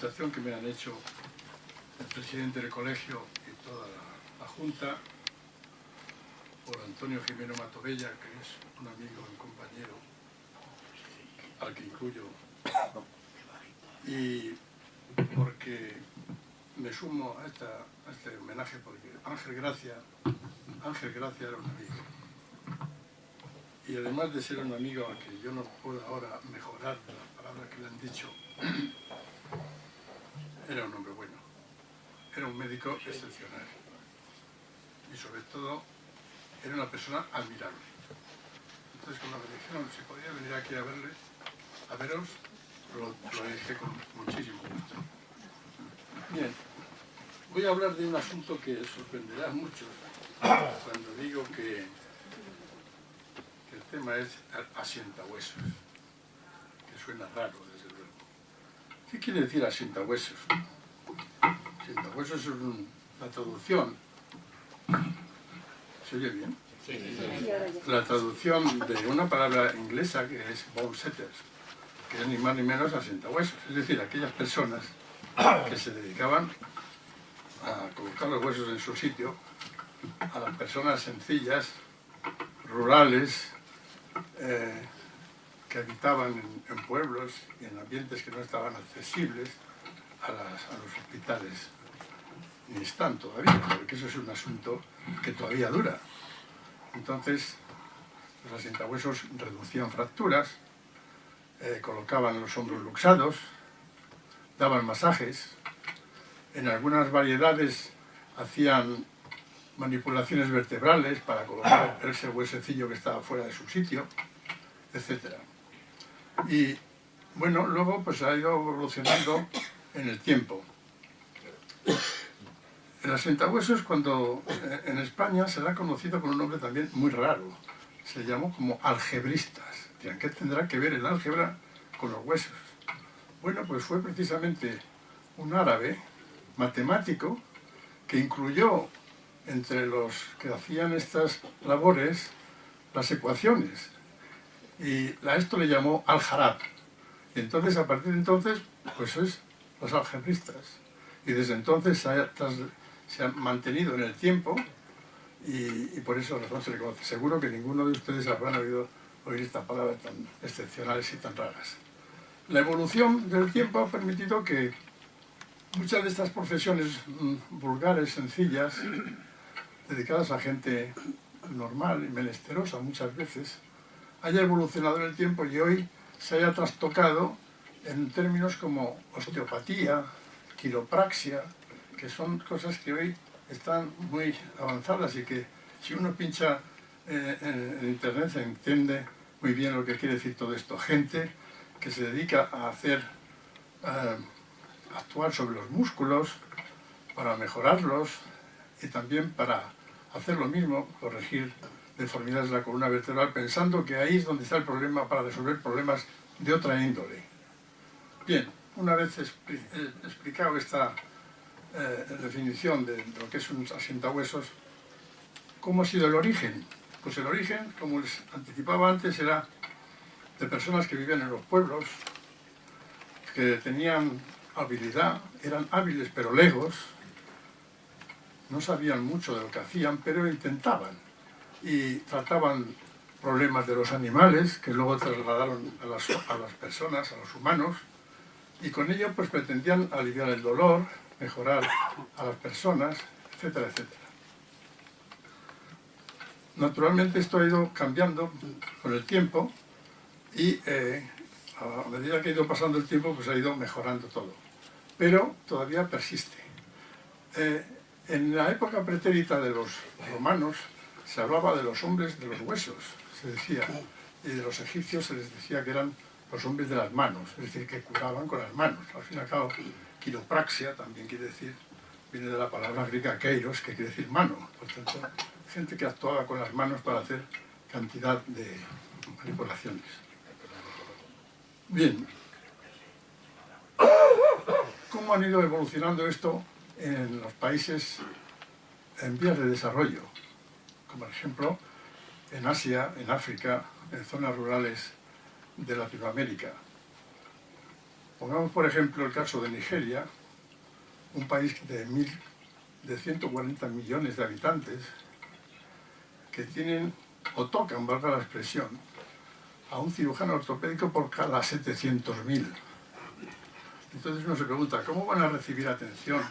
invitación que me han hecho el presidente del colegio y toda la Junta, por Antonio Jimeno Matovella, que es un amigo y compañero, al que incluyo, y porque me sumo a este homenaje, porque Ángel Gracia era un amigo. Y además de ser un amigo al que yo no puedo ahora mejorar las palabras que le han dicho, era un hombre bueno, era un médico excepcional y sobre todo era una persona admirable. Entonces cuando me dijeron si podía venir aquí a veros, lo dije con muchísimo gusto. Bien, voy a hablar de un asunto que sorprenderá a muchos cuando digo que el tema es asientahuesos, que suena raro, desde luego. ¿Qué quiere decir asientahuesos? Asientahuesos es la traducción. ¿Se oye bien? Sí. La traducción de una palabra inglesa que es bone setters, que es ni más ni menos asientahuesos. Es decir, aquellas personas que se dedicaban a colocar los huesos en su sitio, a las personas sencillas, rurales, que habitaban en pueblos y en ambientes que no estaban accesibles a los hospitales. Ni están todavía, porque eso es un asunto que todavía dura. Entonces, los asientahuesos reducían fracturas, colocaban los hombros luxados, daban masajes, en algunas variedades hacían manipulaciones vertebrales para colocar ese huesecillo que estaba fuera de su sitio, etc. Y bueno, luego pues ha ido evolucionando en el tiempo. El asientahuesos, cuando en España se le ha conocido con un nombre también muy raro, se llamó como algebristas. ¿Qué tendrá que ver el álgebra con los huesos? Bueno, pues fue precisamente un árabe matemático que incluyó entre los que hacían estas labores las ecuaciones, y a esto le llamó al-Jarab. Y entonces, a partir de entonces, pues es los algebristas. Y desde entonces se ha mantenido en el tiempo y por eso razón se le conoce. Seguro que ninguno de ustedes habrán oír estas palabras tan excepcionales y tan raras. La evolución del tiempo ha permitido que muchas de estas profesiones vulgares, sencillas, dedicadas a gente normal y menesterosa muchas veces, haya evolucionado en el tiempo y hoy se haya trastocado en términos como osteopatía, quiropraxia, que son cosas que hoy están muy avanzadas y que si uno pincha en internet se entiende muy bien lo que quiere decir todo esto. Gente que se dedica a actuar sobre los músculos para mejorarlos y también para hacer lo mismo, corregir deformidades de la columna vertebral, pensando que ahí es donde está el problema para resolver problemas de otra índole. Bien, una vez explicado esta definición de lo que es un asientahuesos, ¿cómo ha sido el origen? Pues el origen, como les anticipaba antes, era de personas que vivían en los pueblos, que tenían habilidad, eran hábiles pero legos, no sabían mucho de lo que hacían, pero intentaban y trataban problemas de los animales que luego trasladaron a las personas, a los humanos, y con ello pues pretendían aliviar el dolor, mejorar a las personas, etcétera, etcétera. Naturalmente esto ha ido cambiando con el tiempo y a medida que ha ido pasando el tiempo pues ha ido mejorando todo, pero todavía persiste. En la época pretérita de los romanos se hablaba de los hombres de los huesos, se decía, y de los egipcios se les decía que eran los hombres de las manos, es decir, que curaban con las manos. Al fin y al cabo, quiropraxia también quiere decir, viene de la palabra griega keiros, que quiere decir mano. Por tanto, gente que actuaba con las manos para hacer cantidad de manipulaciones. Bien. ¿Cómo han ido evolucionando esto en los países en vías de desarrollo? Como por ejemplo en Asia, en África, en zonas rurales de Latinoamérica. Pongamos, por ejemplo, el caso de Nigeria, un país de 140 millones de habitantes, que tienen, o tocan, valga la expresión, a un cirujano ortopédico por cada 700.000. Entonces uno se pregunta, ¿cómo van a recibir atención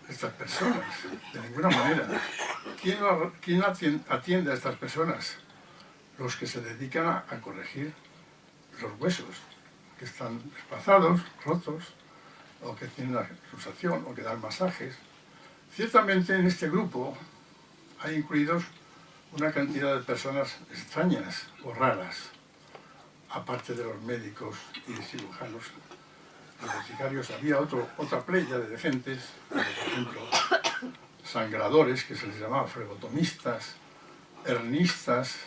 estas personas? De ninguna manera. ¿Quién atiende a estas personas? Los que se dedican a corregir los huesos, que están desplazados, rotos, o que tienen la luxación, o que dan masajes. Ciertamente en este grupo hay incluidos una cantidad de personas extrañas o raras, aparte de los médicos y cirujanos. Los boticarios, había otra playa de gentes, por ejemplo, sangradores, que se les llamaba flebotomistas, hernistas,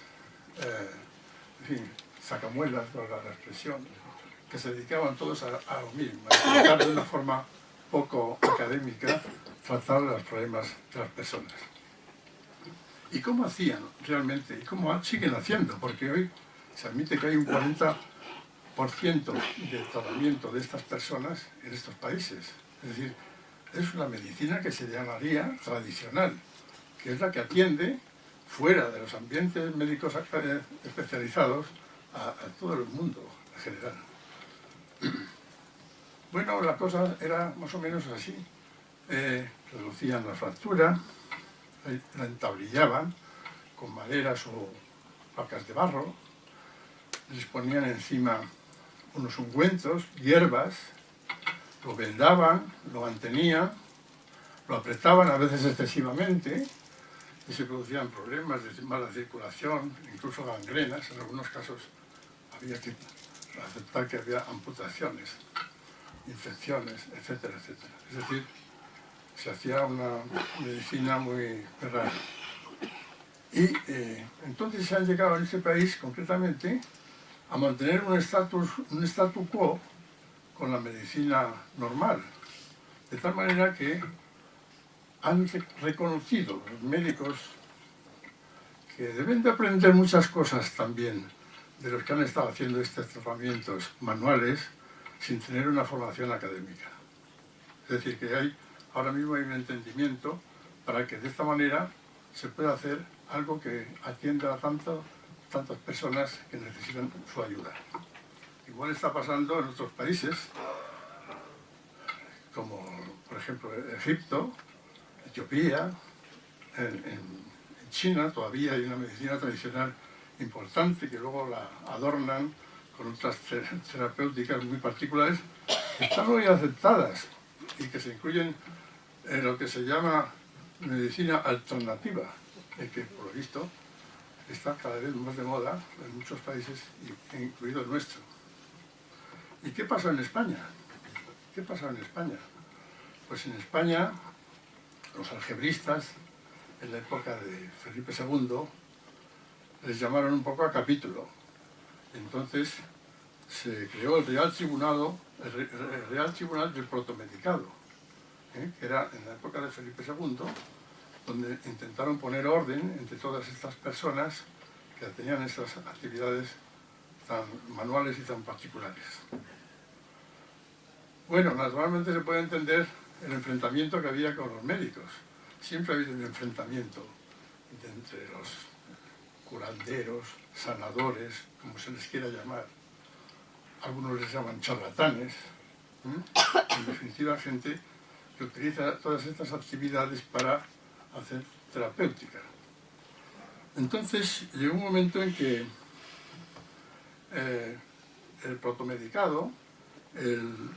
en fin, sacamuelas, valga la expresión, que se dedicaban todos a lo mismo, a tratar de una forma poco académica, tratar los problemas de las personas. ¿Y cómo hacían realmente? ¿Y cómo siguen haciendo? Porque hoy se admite que hay un 40% de tratamiento de estas personas en estos países. Es decir, es una medicina que se llamaría tradicional, que es la que atiende fuera de los ambientes médicos especializados a todo el mundo en general. Bueno, la cosa era más o menos así. Reducían la fractura, la entablillaban con maderas o placas de barro, les ponían encima unos ungüentos, hierbas, lo vendaban, lo mantenían, lo apretaban a veces excesivamente y se producían problemas de mala circulación, incluso gangrenas. En algunos casos había que aceptar que había amputaciones, infecciones, etcétera, etcétera. Es decir, se hacía una medicina muy rara. Y entonces se ha llegado en este país, concretamente, a mantener un statu quo con la medicina normal. De tal manera que han reconocido los médicos que deben de aprender muchas cosas también de los que han estado haciendo estos tratamientos manuales sin tener una formación académica. Es decir, que ahora mismo hay un entendimiento para que de esta manera se pueda hacer algo que atienda a tantas personas que necesitan su ayuda. Igual está pasando en otros países, como por ejemplo Egipto, Etiopía, en China todavía hay una medicina tradicional importante que luego la adornan con otras terapéuticas muy particulares que están muy aceptadas y que se incluyen en lo que se llama medicina alternativa, que por lo visto está cada vez más de moda en muchos países, incluido el nuestro. ¿Y qué pasó en España? ¿Qué pasó en España? Pues en España los algebristas, en la época de Felipe II, les llamaron un poco a capítulo. Entonces se creó el Real Tribunal del Protomedicado, que era en la época de Felipe II, donde intentaron poner orden entre todas estas personas que tenían estas actividades tan manuales y tan particulares. Bueno, naturalmente se puede entender el enfrentamiento que había con los médicos. Siempre ha habido un enfrentamiento entre los curanderos, sanadores, como se les quiera llamar. Algunos les llaman charlatanes. En definitiva, gente que utiliza todas estas actividades para hacer terapéutica. Entonces llegó un momento en que el protomedicado, el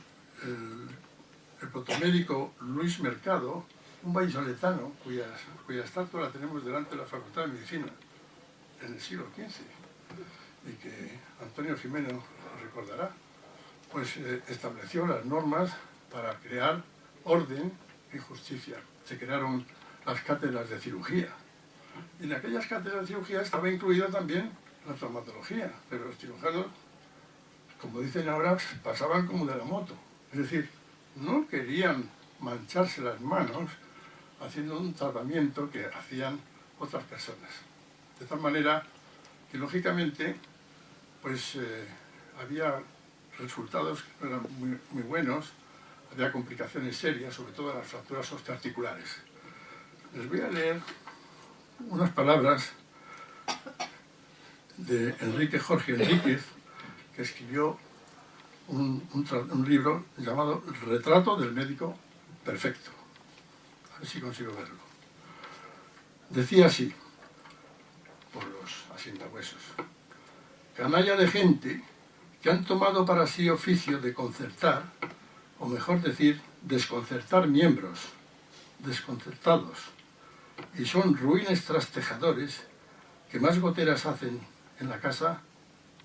protomédico Luis Mercado, un vallisoletano cuya estatua la tenemos delante de la Facultad de Medicina en el siglo XV y que Antonio Gimeno recordará, pues estableció las normas para crear orden y justicia. Se crearon las cátedras de cirugía. Y en aquellas cátedras de cirugía estaba incluida también la traumatología, pero los cirujanos, como dicen ahora, pasaban como de la moto. Es decir, no querían mancharse las manos haciendo un tratamiento que hacían otras personas. De tal manera que, lógicamente, pues había resultados no eran muy buenos, había complicaciones serias, sobre todo en las fracturas osteoarticulares. Les voy a leer unas palabras de Enrique Jorge Enríquez, que escribió un libro llamado Retrato del médico perfecto. A ver si consigo verlo. Decía así, por los asientahuesos: canalla de gente que han tomado para sí oficio de concertar, o mejor decir, desconcertar miembros desconcertados, y son ruines trastejadores que más goteras hacen en la casa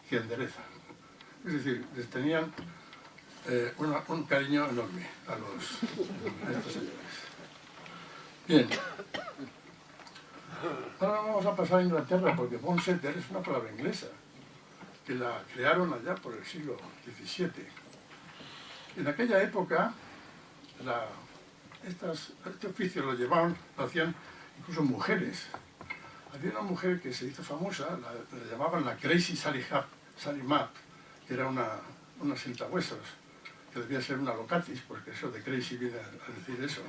que enderezan. Es decir, les tenían un cariño enorme a estos señores. Bien. Ahora vamos a pasar a Inglaterra, porque Bonsetter es una palabra inglesa, que la crearon allá por el siglo XVII. En aquella época, este oficio lo hacían incluso mujeres. Había una mujer que se hizo famosa, la llamaban la Crazy Sally Mapp, que era una sientahuesos, que debía ser una locatis, porque eso de crazy viene a decir eso,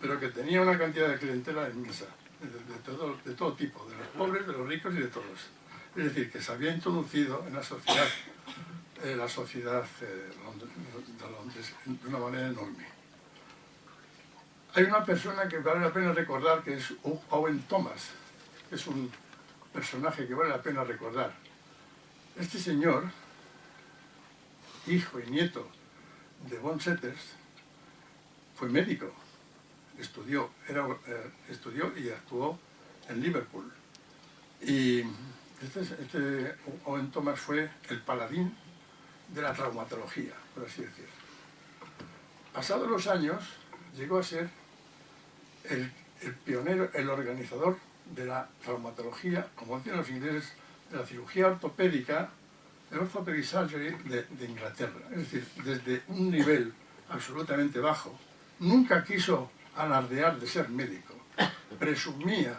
pero que tenía una cantidad de clientela inmensa, de todo tipo, de los pobres, de los ricos y de todos. Es decir, que se había introducido en la sociedad de Londres de una manera enorme. Hay una persona que vale la pena recordar, que es Owen Thomas, que es un personaje que vale la pena recordar. Este señor, hijo y nieto de Bonsetter, fue médico, estudió y actuó en Liverpool. Y este Owen Thomas fue el paladín de la traumatología, por así decirlo. Pasados los años, llegó a ser el pionero, el organizador de la traumatología, como dicen los ingleses, de la cirugía ortopédica, el orthopedic surgery de Inglaterra. Es decir, desde un nivel absolutamente bajo, nunca quiso alardear de ser médico, presumía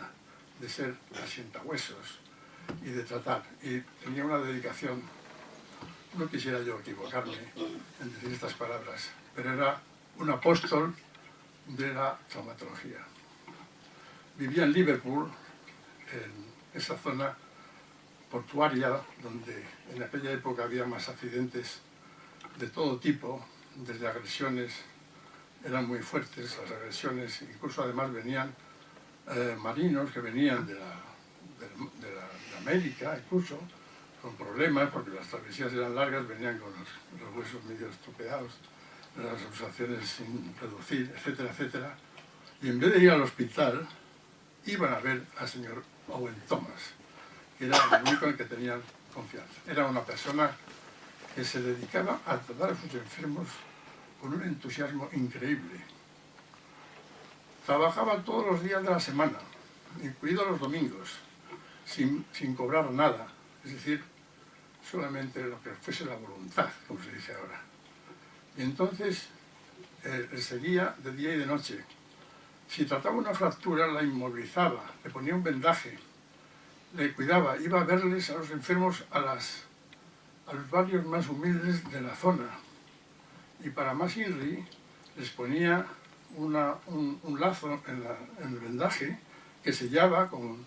de ser asientahuesos y de tratar, y tenía una dedicación. No quisiera yo equivocarme en decir estas palabras, pero era un apóstol de la traumatología. Vivía en Liverpool, en esa zona portuaria, donde en aquella época había más accidentes de todo tipo, desde agresiones, eran muy fuertes las agresiones, incluso además venían marinos que venían de América, incluso, con problemas, porque las travesías eran largas, venían con los huesos medio estropeados, las pulsaciones sin reducir, etcétera, etcétera. Y en vez de ir al hospital, iban a ver al señor Owen Thomas, que era el único en el que tenían confianza. Era una persona que se dedicaba a tratar a sus enfermos con un entusiasmo increíble. Trabajaba todos los días de la semana, incluidos los domingos, sin cobrar nada, es decir, solamente lo que fuese la voluntad, como se dice ahora. Y entonces le seguía de día y de noche. Si trataba una fractura, la inmovilizaba, le ponía un vendaje, le cuidaba, iba a verles a los enfermos a los barrios más humildes de la zona. Y para más INRI les ponía un lazo en el vendaje que sellaba con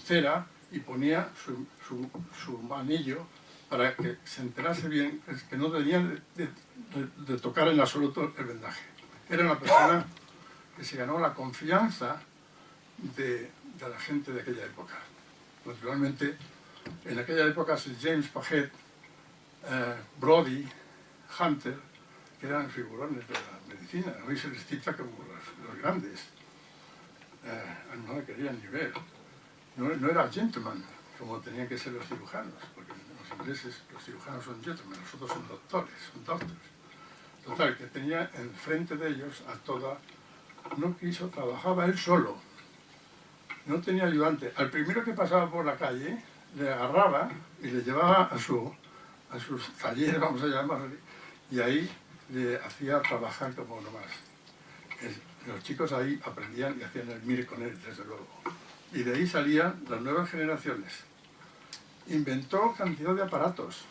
cera y ponía su anillo para que se enterase bien que no tenía de tocar en absoluto el vendaje. Era una persona que se ganó la confianza de la gente de aquella época. Naturalmente, en aquella época Sir James Paget, Brodie, Hunter, que eran figurones de la medicina. Hoy se les cita como los grandes. No le querían ni ver. No era gentleman, como tenían que ser los cirujanos, porque los ingleses, los cirujanos son gentlemen, los otros son doctores, son doctors. Total, que tenía enfrente de ellos a toda... No quiso, trabajaba él solo. No tenía ayudante. Al primero que pasaba por la calle, le agarraba y le llevaba a sus talleres, vamos a llamarle, y ahí le hacía trabajar como uno más. Los chicos ahí aprendían y hacían el mire con él, desde luego. Y de ahí salían las nuevas generaciones. Inventó cantidad de aparatos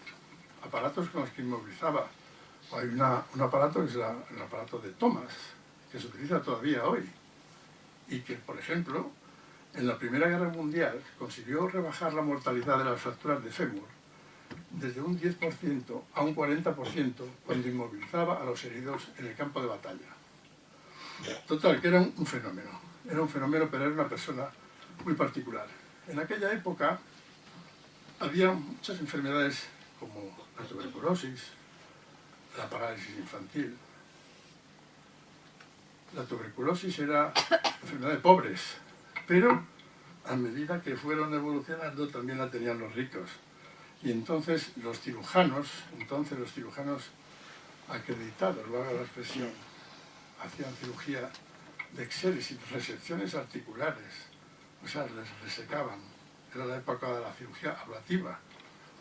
aparatos con los que inmovilizaba. Hay un aparato que es el aparato de Thomas, que se utiliza todavía hoy, y que, por ejemplo, en la Primera Guerra Mundial consiguió rebajar la mortalidad de las fracturas de fémur desde un 10% a un 40% cuando inmovilizaba a los heridos en el campo de batalla. Total, que era un fenómeno. Era un fenómeno, pero era una persona muy particular. En aquella época había muchas enfermedades como la tuberculosis, la parálisis infantil. La tuberculosis era enfermedad de pobres, pero a medida que fueron evolucionando también la tenían los ricos. Y entonces los cirujanos acreditados, lo haga la expresión, hacían cirugía de exéresis, resecciones articulares, o sea, les resecaban. Era la época de la cirugía ablativa,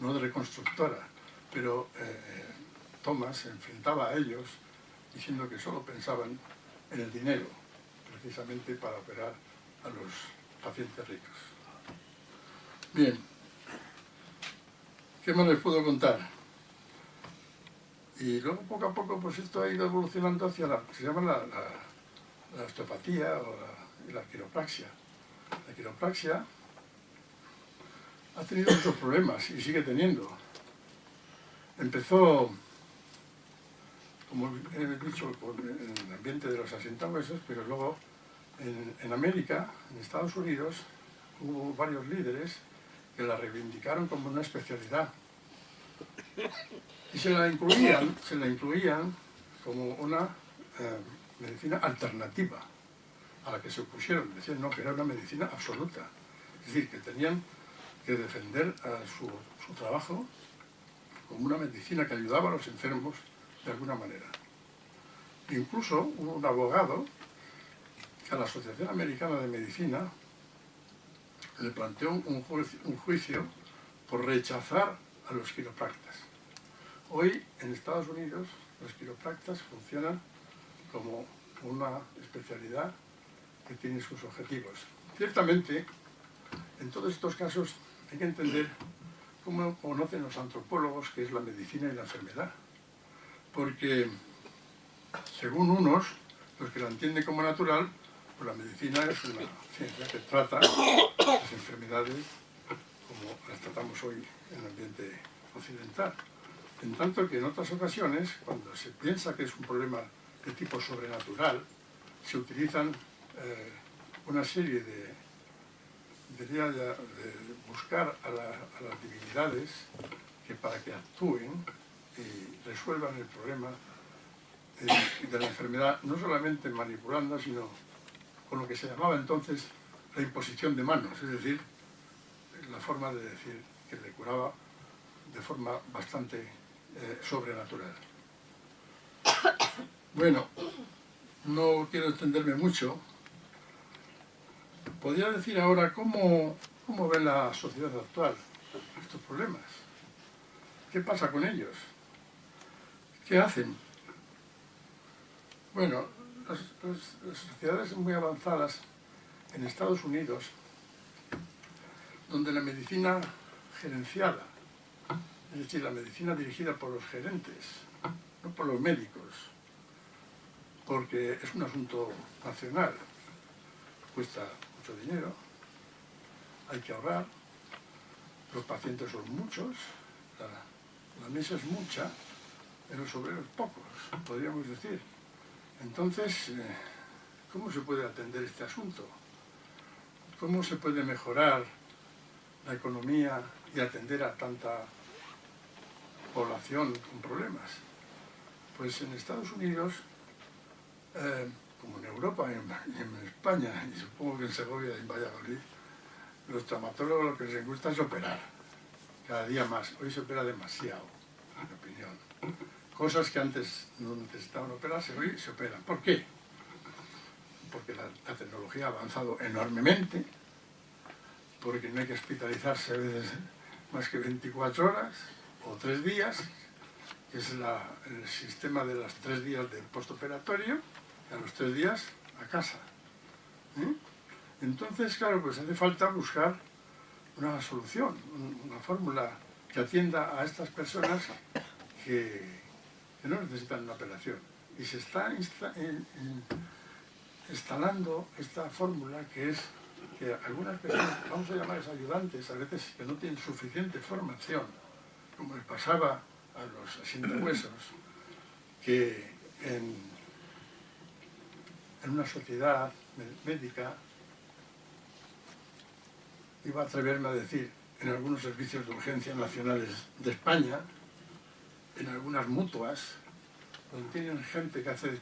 no de reconstructora, pero Thomas se enfrentaba a ellos diciendo que solo pensaban en el dinero, precisamente para operar a los pacientes ricos. Bien, ¿qué más les puedo contar? Y luego poco a poco pues esto ha ido evolucionando hacia la que se llama la osteopatía o la quiropraxia. La quiropraxia ha tenido muchos problemas y sigue teniendo. Empezó, como he dicho, en el ambiente de los asentahuesos, pero luego en América, en Estados Unidos, hubo varios líderes que la reivindicaron como una especialidad. Y se la incluían como una medicina alternativa a la que se opusieron. Decían no, que era una medicina absoluta. Es decir, que tenían que defender a su trabajo como una medicina que ayudaba a los enfermos de alguna manera. Incluso hubo un abogado que a la Asociación Americana de Medicina le planteó un juicio por rechazar a los quiropractas. Hoy en Estados Unidos los quiropractas funcionan como una especialidad que tiene sus objetivos. Ciertamente, en todos estos casos hay que entender cómo conocen los antropólogos qué es la medicina y la enfermedad. Porque, según unos, los que la entienden como natural, pues la medicina es una ciencia que trata las enfermedades como las tratamos hoy en el ambiente occidental. En tanto que en otras ocasiones, cuando se piensa que es un problema de tipo sobrenatural, se utilizan una serie de buscar a las divinidades que para que actúen y resuelvan el problema de la enfermedad, no solamente manipulando, sino con lo que se llamaba entonces la imposición de manos, es decir, la forma de decir que le curaba de forma bastante sobrenatural. Bueno, no quiero extenderme mucho. Podría decir ahora cómo ve la sociedad actual estos problemas. ¿Qué pasa con ellos? ¿Qué hacen? Bueno, las sociedades muy avanzadas en Estados Unidos, donde la medicina gerenciada, es decir, la medicina dirigida por los gerentes, no por los médicos, porque es un asunto nacional, cuesta mucho dinero, hay que ahorrar, los pacientes son muchos, la mesa es mucha, pero los obreros pocos, podríamos decir. Entonces, ¿cómo se puede atender este asunto? ¿Cómo se puede mejorar la economía y atender a tanta población con problemas? Pues en Estados Unidos, como en Europa y en España, y supongo que en Segovia y en Valladolid, los traumatólogos lo que les gusta es operar, cada día más. Hoy se opera demasiado, en mi opinión. Cosas que antes no necesitaban operarse, hoy se operan. ¿Por qué? Porque la tecnología ha avanzado enormemente, porque no hay que hospitalizarse a veces más que 24 horas o 3 días, que es el sistema de los 3 días del postoperatorio, y a los 3 días a casa. Entonces, claro, pues hace falta buscar una solución, una fórmula que atienda a estas personas que no necesitan una operación. Y se está instalando esta fórmula que es que algunas personas, vamos a llamarles ayudantes, a veces que no tienen suficiente formación, como les pasaba a los asientahuesos, que en una sociedad médica, iba a atreverme a decir, en algunos servicios de urgencias nacionales de España, en algunas mutuas, donde tienen gente que hace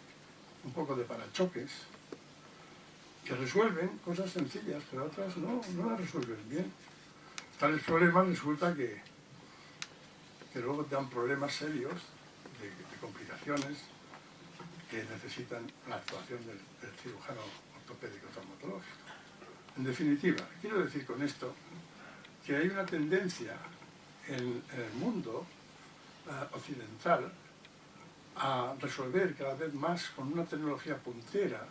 un poco de parachoques, que resuelven cosas sencillas, pero otras no las resuelven bien. Tales problemas resulta que luego dan problemas serios de complicaciones que necesitan la actuación del cirujano ortopédico traumatológico. En definitiva, quiero decir con esto que hay una tendencia en el mundo occidental a resolver cada vez más con una tecnología puntera,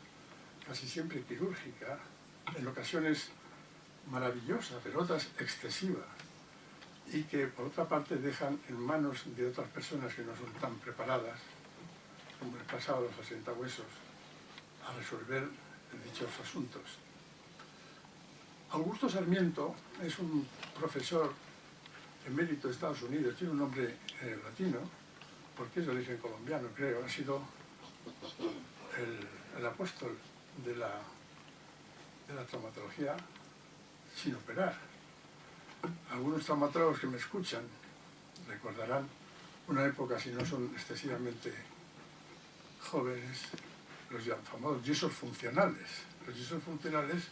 casi siempre quirúrgica, en ocasiones maravillosa, pero otras excesiva, y que por otra parte dejan en manos de otras personas que no son tan preparadas, como el pasado de los asientahuesos, a resolver dichos asuntos. Augusto Sarmiento es un profesor emérito de Estados Unidos, tiene un nombre latino, porque es de origen colombiano, creo, ha sido el apóstol de la traumatología sin operar. Algunos traumatólogos que me escuchan recordarán una época, si no son excesivamente jóvenes, los famosos yesos funcionales. Los yesos funcionales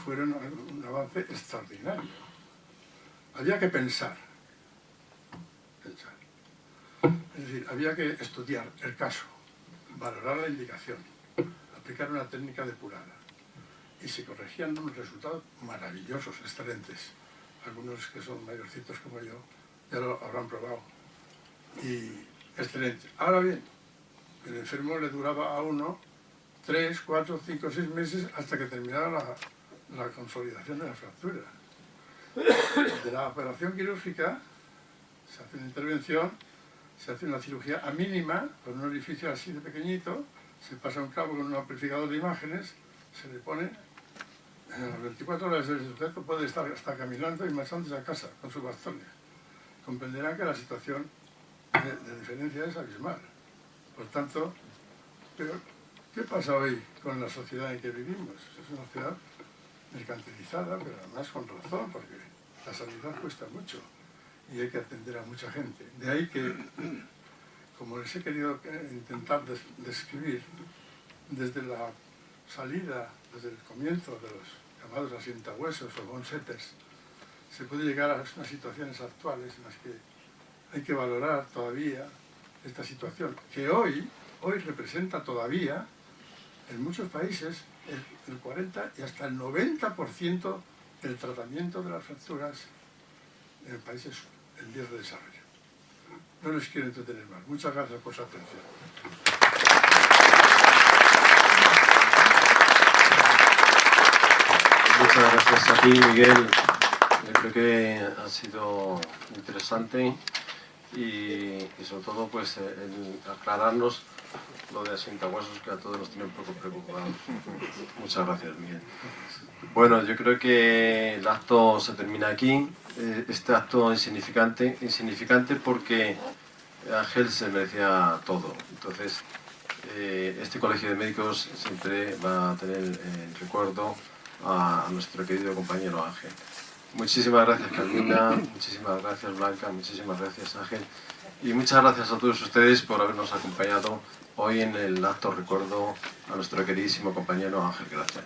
fueron un avance extraordinario. Había que pensar. Es decir, había que estudiar el caso, valorar la indicación, aplicar una técnica depurada. Y se corregían unos resultados maravillosos, excelentes. Algunos que son mayorcitos como yo ya lo habrán probado. Y excelente. Ahora bien, el enfermo le duraba a uno 3, 4, 5, 6 meses hasta que terminaba la consolidación de la fractura. De la operación quirúrgica se hace una intervención, se hace una cirugía a mínima, con un orificio así de pequeñito, se pasa un cabo con un amplificador de imágenes, se le pone, en las 24 horas el sujeto puede estar hasta caminando y marchándose a casa con sus bastones. Comprenderán que la situación de diferencia es abismal. Por tanto, pero ¿qué pasa hoy con la sociedad en que vivimos? Es una sociedad mercantilizada, pero además con razón, porque la sanidad cuesta mucho y hay que atender a mucha gente. De ahí que, como les he querido intentar describir, desde la salida, desde el comienzo de los llamados asientahuesos o bone setters, se puede llegar a unas situaciones actuales en las que hay que valorar todavía esta situación, que hoy representa todavía en muchos países el 40 y hasta el 90% del tratamiento de las fracturas en países en vías de desarrollo. No les quiero entretener más. Muchas gracias por su atención. Muchas gracias a ti, Miguel. Yo creo que ha sido interesante y sobre todo pues el aclararnos lo de asientahuesos, que a todos nos tiene un poco preocupados. Muchas gracias, Miguel. Bueno, yo creo que el acto se termina aquí. Este acto insignificante porque Ángel se merecía todo. Entonces, este colegio de médicos siempre va a tener el recuerdo a nuestro querido compañero Ángel. Muchísimas gracias, Carmina, muchísimas gracias, Blanca, muchísimas gracias, Ángel, y muchas gracias a todos ustedes por habernos acompañado hoy en el acto recuerdo a nuestro queridísimo compañero Ángel Gracia.